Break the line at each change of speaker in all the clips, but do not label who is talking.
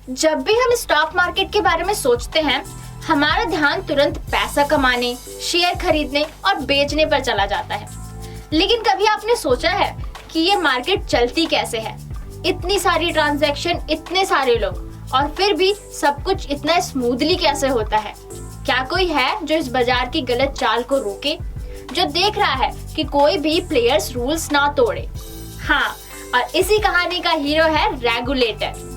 जब भी हम स्टॉक मार्केट के बारे में सोचते हैं, हमारा ध्यान तुरंत पैसा कमाने, शेयर खरीदने और बेचने पर चला जाता है। लेकिन कभी आपने सोचा है कि ये मार्केट चलती कैसे है? इतनी सारी ट्रांजैक्शन, इतने सारे लोग, और फिर भी सब कुछ इतना स्मूथली कैसे होता है? क्या कोई है जो इस बाजार की गलत चाल को रोके, जो देख रहा है कि कोई भी प्लेयर्स रूल्स ना तोड़े? हाँ, और इसी कहानी का हीरो है रेगुलेटर।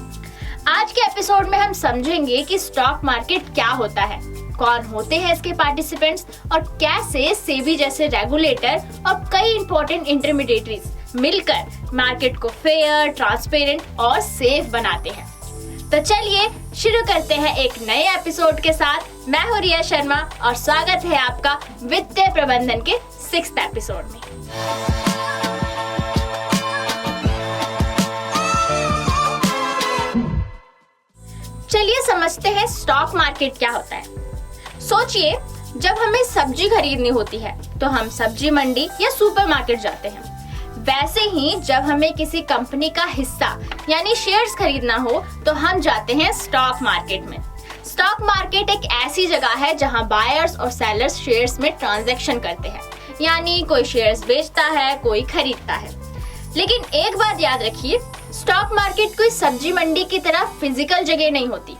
आज के एपिसोड में हम समझेंगे कि स्टॉक मार्केट क्या होता है, कौन होते हैं इसके पार्टिसिपेंट्स, और कैसे सेबी जैसे रेगुलेटर और कई इंपॉर्टेंट इंटरमीडिएटरीज मिलकर मार्केट को फेयर, ट्रांसपेरेंट और सेफ बनाते हैं। तो चलिए शुरू करते हैं एक नए एपिसोड के साथ। मैं हूं रिया शर्मा और स्वागत है आपका वित्तीय प्रबंधन के 6th एपिसोड में। चलिए समझते हैं स्टॉक मार्केट क्या होता है। सोचिए, जब हमें सब्जी खरीदनी होती है तो हम सब्जी मंडी या सुपरमार्केट जाते हैं। वैसे ही जब हमें किसी कंपनी का हिस्सा यानी शेयर्स खरीदना हो तो हम जाते हैं स्टॉक मार्केट में। स्टॉक मार्केट एक ऐसी जगह है जहां बायर्स और सेलर्स शेयर्स में ट्रांजैक्शन करते हैं, यानी कोई शेयर्स बेचता है, कोई खरीदता है। लेकिन एक बात याद रखिए, स्टॉक मार्केट कोई सब्जी मंडी की तरह फिजिकल जगह नहीं होती।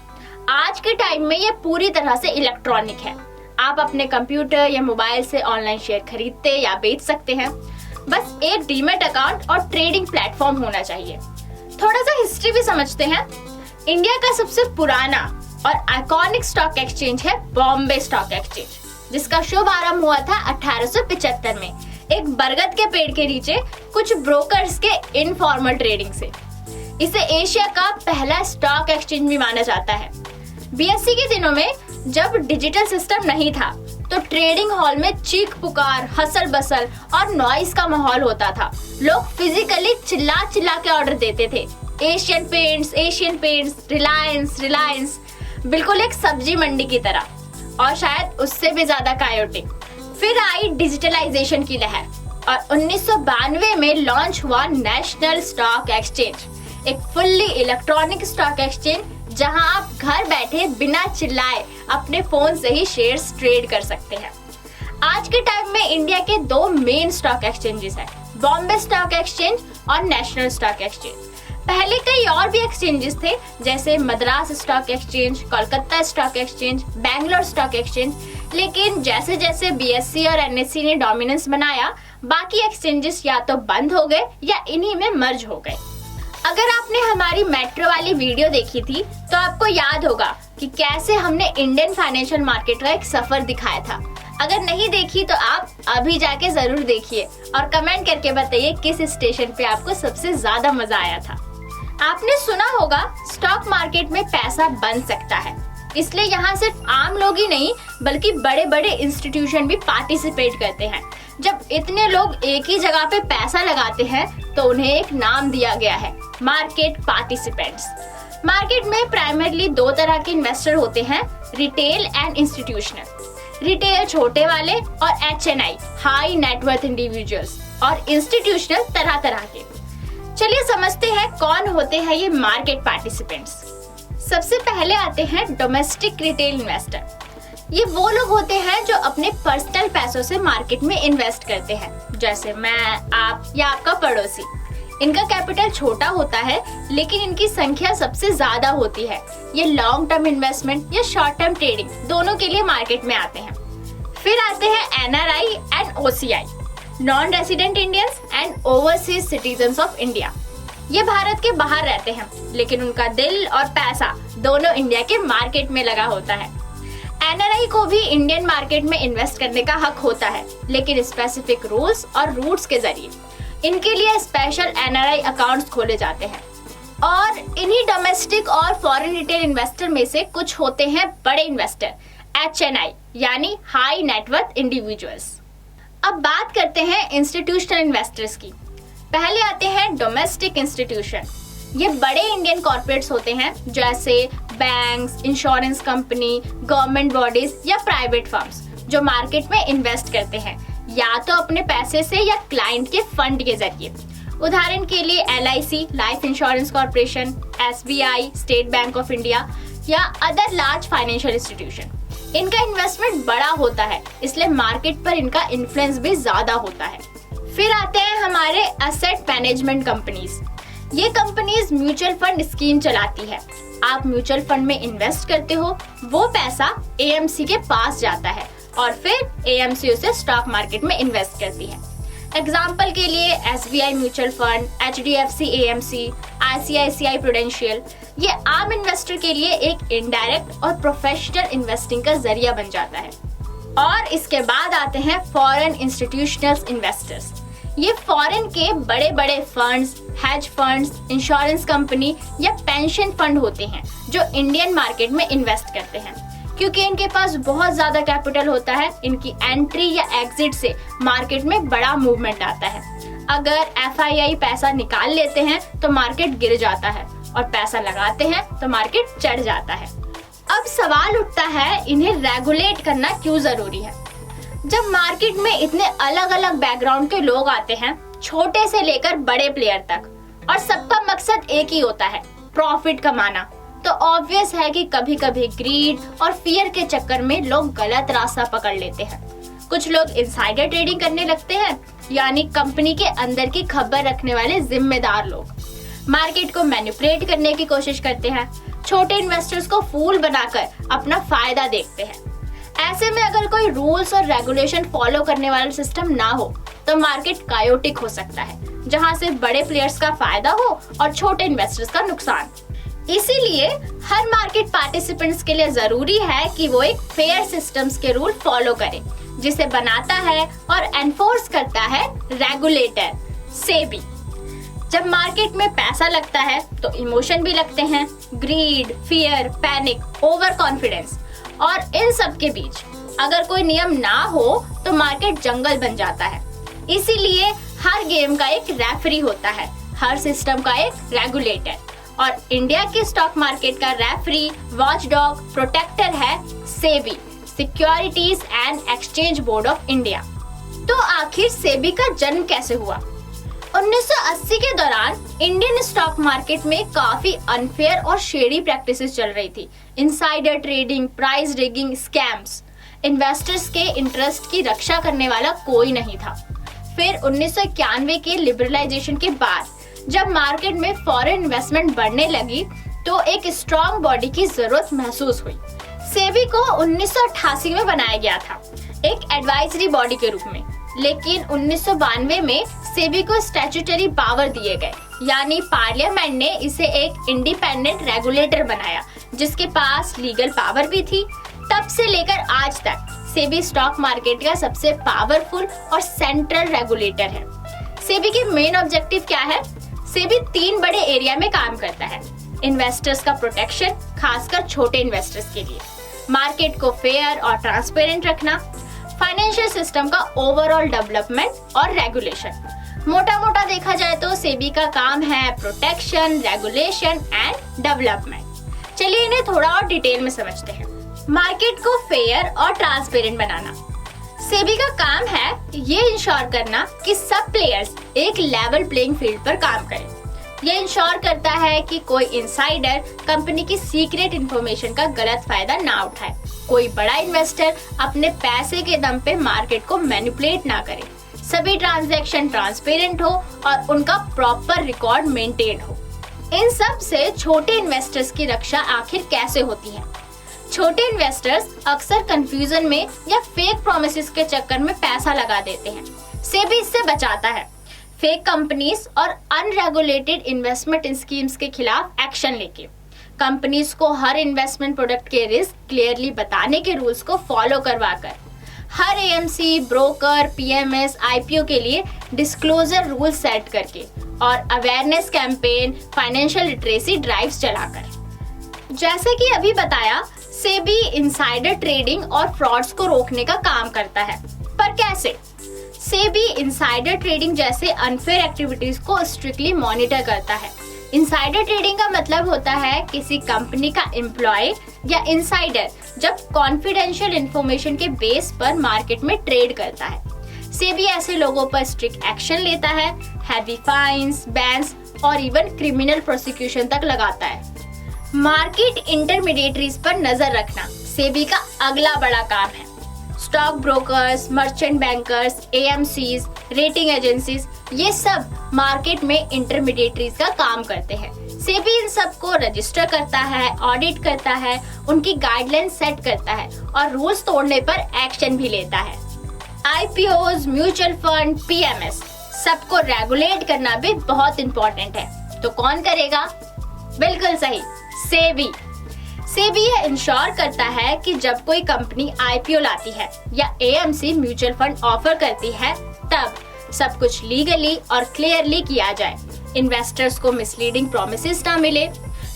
आज के टाइम में ये पूरी तरह से इलेक्ट्रॉनिक है। आप अपने कंप्यूटर या मोबाइल से ऑनलाइन शेयर खरीदते या बेच सकते हैं। बस एक डीमैट अकाउंट और ट्रेडिंग प्लेटफॉर्म होना चाहिए। थोड़ा सा हिस्ट्री भी समझते हैं। इंडिया का सबसे पुराना और आइकॉनिक स्टॉक एक्सचेंज है बॉम्बे स्टॉक एक्सचेंज, जिसका शुभ आरंभ हुआ था 1875 में एक बरगद के पेड़ के नीचे कुछ ब्रोकर्स के इनफॉर्मल ट्रेडिंग से। इसे एशिया का पहला स्टॉक एक्सचेंज भी माना जाता है। बीएसई के दिनों में जब डिजिटल सिस्टम नहीं था तो ट्रेडिंग हॉल में चीख पुकार, हसल बसल और नॉइस का माहौल होता था। लोग फिजिकली चिल्ला चिल्ला के ऑर्डर देते थे। एशियन पेंट्स, रिलायंस, बिल्कुल एक सब्जी मंडी की तरह, और शायद उससे भी ज्यादा कायोटिक। फिर आई डिजिटलाइजेशन की लहर और 1992 में लॉन्च हुआ नेशनल स्टॉक एक्सचेंज, एक फुल्ली इलेक्ट्रॉनिक स्टॉक एक्सचेंज जहां आप घर बैठे बिना चिल्लाए अपने फोन से ही शेयर्स ट्रेड कर सकते हैं। आज के टाइम में इंडिया के 2 मेन स्टॉक एक्सचेंजेस हैं, बॉम्बे स्टॉक एक्सचेंज और नेशनल स्टॉक एक्सचेंज। पहले कई और भी एक्सचेंजेस थे, जैसे Madras stock exchange, Kolkata stock exchange, Bangalore stock exchange. लेकिन जैसे जैसे बीएसई और एनएसई ने डोमिनेंस बनाया, बाकी एक्सचेंजेस या तो बंद हो गए या इन्हीं में मर्ज हो गए। अगर आपने हमारी मेट्रो वाली वीडियो देखी थी तो आपको याद होगा कि कैसे हमने इंडियन फाइनेंशियल मार्केट का एक सफर दिखाया था। अगर नहीं देखी तो आप अभी जाके जरूर देखिए और कमेंट करके बताइए किस स्टेशन पे आपको सबसे ज्यादा मजा आया था। आपने सुना होगा स्टॉक मार्केट में पैसा बन सकता है, इसलिए यहाँ सिर्फ आम लोग ही नहीं बल्कि बड़े बड़े इंस्टीट्यूशन भी पार्टिसिपेट करते हैं। जब इतने लोग एक ही जगह पे पैसा लगाते हैं तो उन्हें एक नाम दिया गया है, मार्केट पार्टिसिपेंट्स। मार्केट में प्राइमरली 2 तरह के इन्वेस्टर होते हैं, रिटेल एंड इंस्टीट्यूशनल। रिटेल छोटे वाले और HNI हाई नेटवर्थ इंडिविजुअल्स, और इंस्टीट्यूशनल तरह तरह के। चलिए समझते हैं कौन होते हैं ये मार्केट पार्टिसिपेंट्स। सबसे पहले आते हैं डोमेस्टिक रिटेल इन्वेस्टर। ये वो लोग होते हैं जो अपने पर्सनल पैसों से मार्केट में इन्वेस्ट करते हैं, जैसे मैं, आप या आपका पड़ोसी। इनका कैपिटल छोटा होता है लेकिन इनकी संख्या सबसे ज्यादा होती है। ये लॉन्ग टर्म इन्वेस्टमेंट या शॉर्ट टर्म ट्रेडिंग दोनों के लिए मार्केट में आते हैं। फिर आते हैं NRI and OCI, non resident Indians and overseas citizens of India. ये भारत के बाहर रहते हैं लेकिन उनका दिल और पैसा दोनों इंडिया के मार्केट में लगा होता है। NRI को भी इंडियन मार्केट में इन्वेस्ट करने का हक होता है, लेकिन स्पेसिफिक रूल्स और रूट्स के जरिए। इनके लिए स्पेशल NRI अकाउंट्स खोले जाते हैं। और इन्हीं डोमेस्टिक और फॉरेन रिटेल इन्वेस्टर में से कुछ होते हैं बड़े इन्वेस्टर, HNI यानी हाई नेटवर्थ इंडिविजुअल्स। अब बात करते हैं इंस्टीट्यूशनल इन्वेस्टर्स की। पहले आते हैं डोमेस्टिक इंस्टीट्यूशन। ये बड़े इंडियन कॉर्पोरेट्स होते हैं, जैसे banks, insurance company, government bodies या प्राइवेट फर्म्स, जो मार्केट में इन्वेस्ट करते हैं या तो अपने पैसे से या क्लाइंट के फंड के जरिए। उदाहरण के लिए LIC, life insurance corporation, SBI, state bank of India या अदर लार्ज फाइनेंशियल इंस्टीट्यूशन। इनका इन्वेस्टमेंट बड़ा होता है, इसलिए मार्केट पर इनका इन्फ्लुएंस भी ज्यादा होता है। फिर आते हैं हमारे एसेट मैनेजमेंट कंपनीज। ये कंपनीज म्यूचुअल फंड स्कीम चलाती है। आप म्यूचुअल फंड में इन्वेस्ट करते हो, वो पैसा AMC के पास जाता है और फिर AMC उसे स्टॉक मार्केट में इन्वेस्ट करती है। एग्जाम्पल के लिए SBI mutual fund, HDFC AMC, ICICI prudential, ये आम इन्वेस्टर के लिए एक इनडायरेक्ट और प्रोफेशनल इन्वेस्टिंग का जरिया बन जाता है। और इसके बाद आते हैं फॉरेन इंस्टीट्यूशनल इन्वेस्टर्स। ये फॉरेन के बड़े बड़े funds, hedge funds, insurance company या पेंशन फंड होते हैं जो इंडियन मार्केट में इन्वेस्ट करते हैं। क्योंकि इनके पास बहुत ज्यादा कैपिटल होता है, इनकी एंट्री या एग्जिट से मार्केट में बड़ा मूवमेंट आता है। अगर FII पैसा निकाल लेते हैं तो मार्केट गिर जाता है और पैसा लगाते हैं तो मार्केट चढ़ जाता है। अब सवाल उठता है, इन्हें रेगुलेट करना क्यों जरूरी है? जब मार्केट में इतने अलग अलग बैकग्राउंड के लोग आते हैं, छोटे से लेकर बड़े प्लेयर तक, और सबका मकसद एक ही होता है, प्रॉफिट कमाना, तो ऑब्वियस है कि कभी कभी ग्रीड और फियर के चक्कर में लोग गलत रास्ता पकड़ लेते हैं। कुछ लोग इनसाइडर ट्रेडिंग करने लगते हैं, यानी कंपनी के अंदर की खबर रखने वाले जिम्मेदार लोग मार्केट को मैनिपुलेट करने की कोशिश करते हैं। छोटे इन्वेस्टर्स को फूल बनाकर अपना फायदा देखते हैं। ऐसे में अगर कोई रूल्स और रेगुलेशन फॉलो करने वाला सिस्टम ना हो तो मार्केट कायोटिक हो सकता है, जहां से बड़े प्लेयर्स का फायदा हो और छोटे इन्वेस्टर्स का नुकसान। इसीलिए हर मार्केट पार्टिसिपेंट्स के लिए जरूरी है कि वो एक फेयर सिस्टम्स के रूल फॉलो करें, जिसे बनाता है और एनफोर्स करता है रेगुलेटर सेबी। जब मार्केट में पैसा लगता है तो इमोशन भी लगते हैं, greed, fear, panic, over confidence, और इन सब के बीच अगर कोई नियम ना हो तो मार्केट जंगल बन जाता है। इसीलिए हर गेम का एक रेफरी होता है, हर सिस्टम का एक रेगुलेटर, और इंडिया के स्टॉक मार्केट का रेफरी, वॉचडॉग, प्रोटेक्टर है SEBI, securities and exchange board of India. तो आखिर सेबी का जन्म कैसे हुआ? 1980 के दौरान इंडियन स्टॉक मार्केट में काफी अनफेयर और शेडी प्रैक्टिसेस चल रही थी। Insider trading, price rigging, scams. Investors के इंटरेस्ट की रक्षा करने वाला कोई नहीं था। फिर 1991 के लिबरलाइजेशन के बाद जब मार्केट में फॉरेन इन्वेस्टमेंट बढ़ने लगी तो एक स्ट्रॉन्ग बॉडी की जरूरत महसूस हुई। सेबी को 1988 में बनाया गया था, एक एडवाइजरी बॉडी के रूप में, लेकिन 1992 में सेबी को स्टैट्यूटरी पावर दिए गए, यानी पार्लियामेंट ने इसे एक इंडिपेंडेंट रेगुलेटर बनाया जिसके पास लीगल पावर भी थी। तब से लेकर आज तक सेबी स्टॉक मार्केट का सबसे पावरफुल और सेंट्रल रेगुलेटर है। सेबी के मेन ऑब्जेक्टिव क्या है? सेबी 3 बड़े एरिया में काम करता है। इन्वेस्टर्स का प्रोटेक्शन, खासकर छोटे इन्वेस्टर्स के लिए, मार्केट को फेयर और ट्रांसपेरेंट रखना, फाइनेंशियल सिस्टम का ओवरऑल डेवलपमेंट और रेगुलेशन। मोटा मोटा देखा जाए तो सेबी का काम है प्रोटेक्शन, रेगुलेशन एंड डेवलपमेंट। चलिए इन्हें थोड़ा और डिटेल में समझते हैं। मार्केट को फेयर और ट्रांसपेरेंट बनाना। सेबी का काम है ये इंश्योर करना कि सब प्लेयर्स एक लेवल प्लेइंग फील्ड पर काम करें। ये इंश्योर करता है कि कोई इनसाइडर कंपनी की सीक्रेट इंफॉर्मेशन का गलत फायदा ना उठाए, कोई बड़ा इन्वेस्टर अपने पैसे के दम पे मार्केट को मैनिपुलेट ना करे, सभी ट्रांजैक्शन ट्रांसपेरेंट हो और उनका प्रॉपर रिकॉर्ड मेंटेन हो। इन सब से छोटे इन्वेस्टर्स की रक्षा आखिर कैसे होती है? छोटे इन्वेस्टर्स अक्सर कंफ्यूजन में या फेक प्रोमिसेस के चक्कर में पैसा लगा देते हैं। सेबी इससे बचाता है, फेक कंपनीज और अनरेगुलेटेड इन्वेस्टमेंट स्कीम्स के खिलाफ एक्शन लेके। कंपनीज को हर इन्वेस्टमेंट प्रोडक्ट के रिस्क क्लियरली बताने के रूल्स को फॉलो करवाकर, हर AMC, ब्रोकर, PMS, IPO के लिए डिस्क्लोजर रूल सेट करके और awareness campaign, financial literacy drives चलाकर। जैसे कि अभी बताया, सेबी इनसाइडर ट्रेडिंग और फ्रॉड्स को रोकने का काम करता है, पर कैसे? सेबी इनसाइडर ट्रेडिंग जैसे अनफेयर एक्टिविटीज को स्ट्रिक्टली मॉनिटर करता है। इनसाइडर ट्रेडिंग का मतलब होता है किसी कंपनी का एम्प्लॉय या इनसाइडर जब कॉन्फिडेंशियल इंफॉर्मेशन के बेस पर मार्केट में ट्रेड करता है। सेबी ऐसे लोगों पर स्ट्रिक्ट एक्शन लेता है, हैवी फाइन्स, बैन्स और इवन क्रिमिनल प्रोसिक्यूशन तक लगाता है। मार्केट इंटरमीडिएटरीज पर नजर रखना सेबी का अगला बड़ा काम है। Stock brokers, merchant bankers, AMCs, rating agencies, ये सब मार्केट में इंटरमीडिएटरीज का काम करते हैं। सेबी इन सबको रजिस्टर करता है, ऑडिट करता है, उनकी गाइडलाइन सेट करता है और रूल्स तोड़ने पर एक्शन भी लेता है। आईपीओज, म्यूचुअल फंड, पीएमएस सबको रेगुलेट करना भी बहुत इंपॉर्टेंट है। तो कौन करेगा? बिल्कुल सही, सेबी। सेबी ये इंश्योर करता है कि जब कोई कंपनी आईपीओ लाती है या एएमसी म्यूचुअल फंड ऑफर करती है तब सब कुछ लीगली और क्लियरली किया जाए, इन्वेस्टर्स को मिसलीडिंग प्रॉमिसेस ना मिले,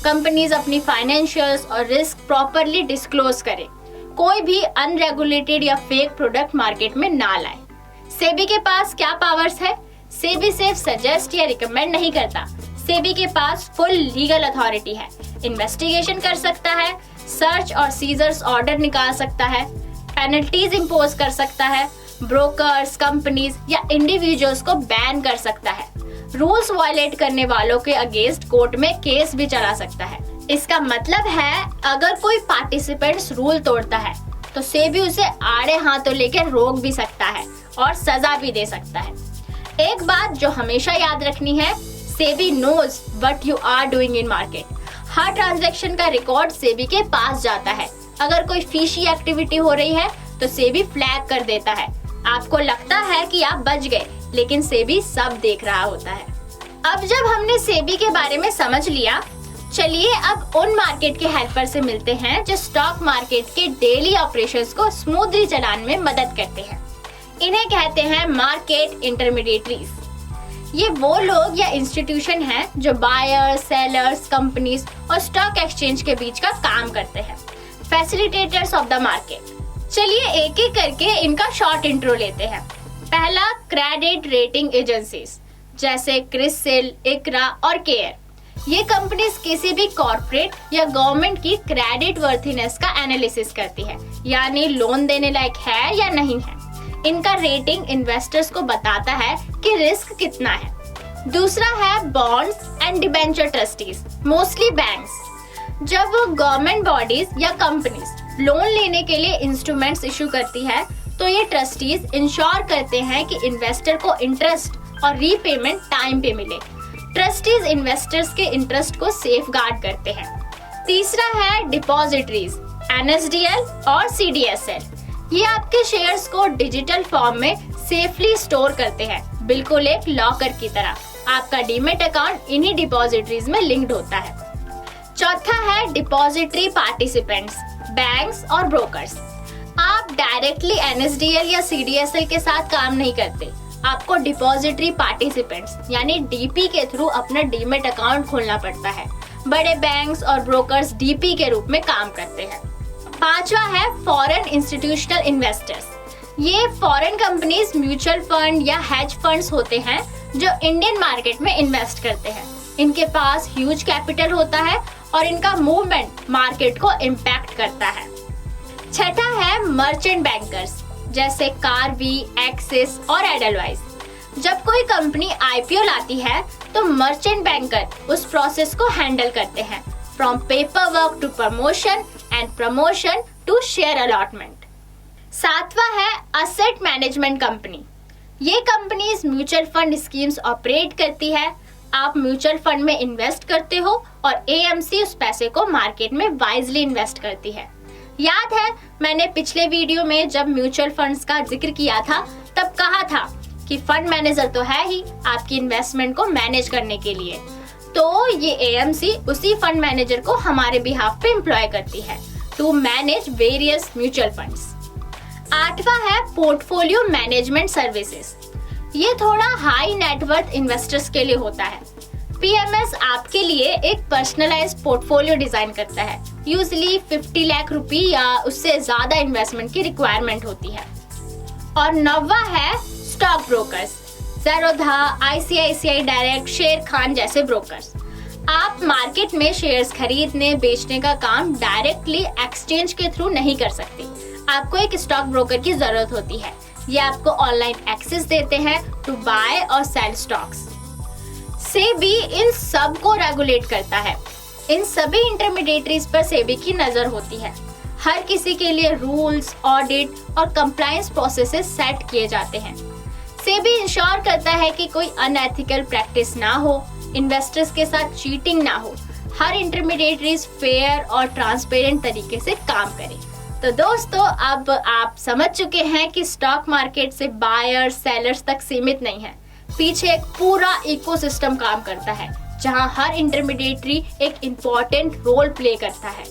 कंपनीज अपनी फाइनेंशियल्स और रिस्क प्रॉपरली डिस्क्लोज करे, कोई भी अनरेगुलेटेड या फेक प्रोडक्ट मार्केट में ना लाए। सेबी के पास क्या पावर्स है? सेबी सिर्फ सजेस्ट या रिकमेंड नहीं करता, सेबी के पास फुल लीगल अथॉरिटी है। इन्वेस्टिगेशन कर सकता है, सर्च और सीजर्स ऑर्डर निकाल सकता है, पेनल्टीज इम्पोज कर सकता है, ब्रोकर्स, कंपनीज या इंडिविजुअल्स को बैन कर सकता है, रूल्स वायलेट करने वालों के अगेंस्ट कोर्ट में केस भी चला सकता है। इसका मतलब है अगर कोई पार्टिसिपेंट्स रूल तोड़ता है तो सेबी उसे आड़े हाथों लेकर रोक भी सकता है और सजा भी दे सकता है। एक बात जो हमेशा याद रखनी है, SEBI knows what you are doing in market. हर ट्रांजैक्शन का रिकॉर्ड सेबी के पास जाता है। अगर कोई फिशी एक्टिविटी हो रही है तो सेबी फ्लैग कर देता है। आपको लगता है कि आप बच गए, लेकिन सेबी सब देख रहा होता है। अब जब हमने सेबी के बारे में समझ लिया, चलिए अब उन मार्केट के हेल्पर से मिलते हैं जो स्टॉक मार्केट के डेली ऑपरेशंस को स्मूथली चलाने में मदद करते हैं। इन्हें कहते हैं मार्केट इंटरमीडिएटरीज। ये वो लोग या इंस्टीट्यूशन हैं जो बायर्स, सेलर्स, कंपनीज और स्टॉक एक्सचेंज के बीच का काम करते हैं, फैसिलिटेटर्स ऑफ द मार्केट। चलिए एक एक करके इनका शॉर्ट इंट्रो लेते हैं। पहला, क्रेडिट रेटिंग एजेंसीज जैसे क्रिसिल, इकरा और केयर। ये कंपनीज किसी भी कॉर्पोरेट या गवर्नमेंट की क्रेडिट वर्थीनेस का एनालिसिस करती है, यानी लोन देने लायक है या नहीं है। इनका रेटिंग इन्वेस्टर्स को बताता है कि रिस्क कितना है। दूसरा है bonds and debenture trustees, mostly banks. जब गवर्नमेंट बॉडीज या कंपनीज लोन लेने के लिए इंस्ट्रूमेंट्स इशू करती है तो ये ट्रस्टीज इंश्योर करते हैं कि इन्वेस्टर को इंटरेस्ट और रीपेमेंट टाइम पे मिले। ट्रस्टीज इन्वेस्टर्स के इंटरेस्ट को सेफगार्ड करते हैं। तीसरा है डिपॉजिटरीज, एनएसडीएल और सीडीएसएल। ये आपके शेयर्स को डिजिटल फॉर्म में सेफली स्टोर करते हैं, बिल्कुल एक लॉकर की तरह। आपका डीमेट अकाउंट इन्हीं डिपॉजिटरीज में लिंक्ड होता है। चौथा है डिपॉजिटरी पार्टिसिपेंट्स, बैंक्स और ब्रोकर्स। आप डायरेक्टली एनएसडीएल या सीडीएसएल के साथ काम नहीं करते, आपको डिपॉजिटरी पार्टिसिपेंट्स यानी डीपी के थ्रू अपना डीमेट अकाउंट खोलना पड़ता है। बड़े बैंक्स और ब्रोकर्स डीपी के रूप में काम करते हैं। पांचवा है फॉरेन इंस्टीट्यूशनल इन्वेस्टर्स। ये फॉरेन कंपनीज, म्यूचुअल फंड या हेज फंड्स होते हैं जो इंडियन मार्केट में इन्वेस्ट करते हैं। इनके पास ह्यूज कैपिटल होता है और इनका मूवमेंट मार्केट को इम्पैक्ट करता है। छठा है मर्चेंट बैंकर्स जैसे कार्वी, एक्सिस और एडलवाइस। जब कोई कंपनी आईपीओ लाती है तो मर्चेंट बैंकर उस प्रोसेस को हैंडल करते हैं, from paper work to promotion and promotion to share allotment. सातवां है असेट मैनेजमेंट कंपनी। ये companies mutual fund schemes operate करती है। आप म्यूचुअल फंड में इन्वेस्ट करते हो और एएमसी उस पैसे को मार्केट में वाइजली इन्वेस्ट करती है। याद है मैंने पिछले वीडियो में जब म्यूचुअल फंड्स का जिक्र किया था तब कहा था कि फंड मैनेजर तो है ही आपकी इन्वेस्टमेंट को मैनेज करने के लिए, तो ये एएमसी उसी फंड मैनेजर को हमारे बिहाफ पे एम्प्लॉय करती है to manage various mutual funds. आठवां है पोर्टफोलियो मैनेजमेंट सर्विसेज। ये थोड़ा हाई नेटवर्थ इन्वेस्टर्स के लिए होता है। पीएमएस आपके लिए एक पर्सनलाइज्ड पोर्टफोलियो डिजाइन करता है। यूजुअली 50 लाख रुपए या उससे ज्यादा इन्वेस्टमेंट की रिक्वायरमेंट होती है। और नौवां है stock brokers, Zerodha, ICICI direct, शेर खान जैसे ब्रोकर्स। आप मार्केट में शेयर्स खरीदने बेचने का काम डायरेक्टली एक्सचेंज के थ्रू नहीं कर सकते, आपको एक स्टॉक ब्रोकर की जरूरत होती है। ये आपको ऑनलाइन एक्सेस देते हैं टू बाय और सेल स्टॉक्स। सेबी इन सब को रेगुलेट करता है। इन सभी इंटरमीडिएटरीज पर सेबी की नजर होती है। हर किसी के लिए रूल्स, ऑडिट और कंप्लायंस प्रोसेसेस सेट किए जाते हैं। सेबी इंश्योर करता है कि कोई अनएथिकल प्रैक्टिस ना हो, इन्वेस्टर्स के साथ चीटिंग ना हो, हर इंटरमीडिएटरीज फेयर और ट्रांसपेरेंट तरीके से काम करे। तो दोस्तों, अब आप समझ चुके हैं कि स्टॉक मार्केट से बायर्स, सेलर्स तक सीमित नहीं है। पीछे एक पूरा इकोसिस्टम काम करता है जहां हर इंटरमीडिएटरी एक इम्पोर्टेंट रोल प्ले करता है।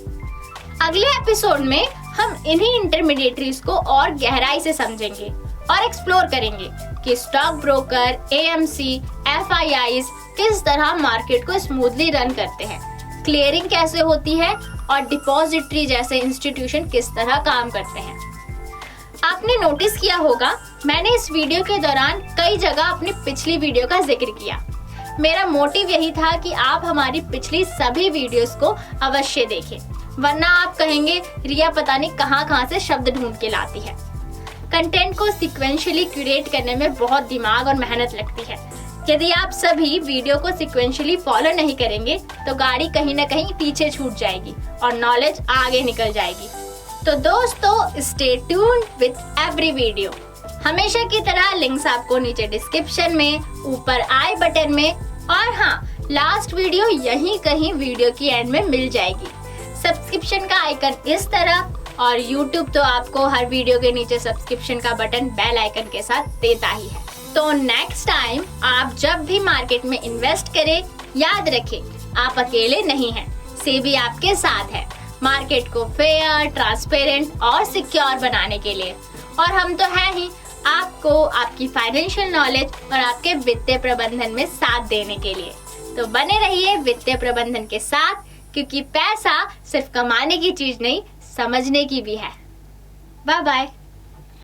अगले एपिसोड में हम इन्हीं इंटरमीडिएटरीज को और गहराई से समझेंगे और एक्सप्लोर करेंगे कि स्टॉक ब्रोकर, एएमसी, एफआईआईज किस तरह मार्केट को स्मूथली रन करते हैं, क्लियरिंग कैसे होती है और डिपॉजिटरी जैसे इंस्टीट्यूशन किस तरह काम करते हैं। आपने नोटिस किया होगा, मैंने इस वीडियो के दौरान कई जगह अपनी पिछली वीडियो का जिक्र किया। मेरा मोटिव यही था कि आप हमारी पिछली सभी वीडियोस को अवश्य देखें, वरना आप कहेंगे रिया पता नहीं कहां से शब्द ढूंढ के लाती है। कंटेंट को सिक्वेंशियली क्यूरेट करने में बहुत दिमाग और मेहनत लगती है। यदि आप सभी वीडियो को सिक्वेंशियली फॉलो नहीं करेंगे तो गाड़ी कहीं न कहीं पीछे छूट जाएगी और नॉलेज आगे निकल जाएगी। तो दोस्तों, stay tuned with every video. हमेशा की तरह लिंक्स आपको नीचे डिस्क्रिप्शन में, ऊपर आई बटन में और हाँ, लास्ट वीडियो यहीं कहीं वीडियो की एंड में मिल जाएगी। सब्सक्रिप्शन का आइकन इस तरह, और YouTube तो आपको हर वीडियो के नीचे सब्सक्रिप्शन का बटन बेल आइकन के साथ देता ही है। तो नेक्स्ट टाइम आप जब भी मार्केट में इन्वेस्ट करें, याद रखें आप अकेले नहीं हैं, सेबी आपके साथ है मार्केट को फेयर, ट्रांसपेरेंट और सिक्योर बनाने के लिए। और हम तो है ही आपको आपकी फाइनेंशियल नॉलेज और आपके वित्तीय प्रबंधन में साथ देने के लिए। तो बने रहिए वित्तीय प्रबंधन के साथ, क्योंकि पैसा सिर्फ कमाने की चीज नहीं, समझने की भी है। Bye bye.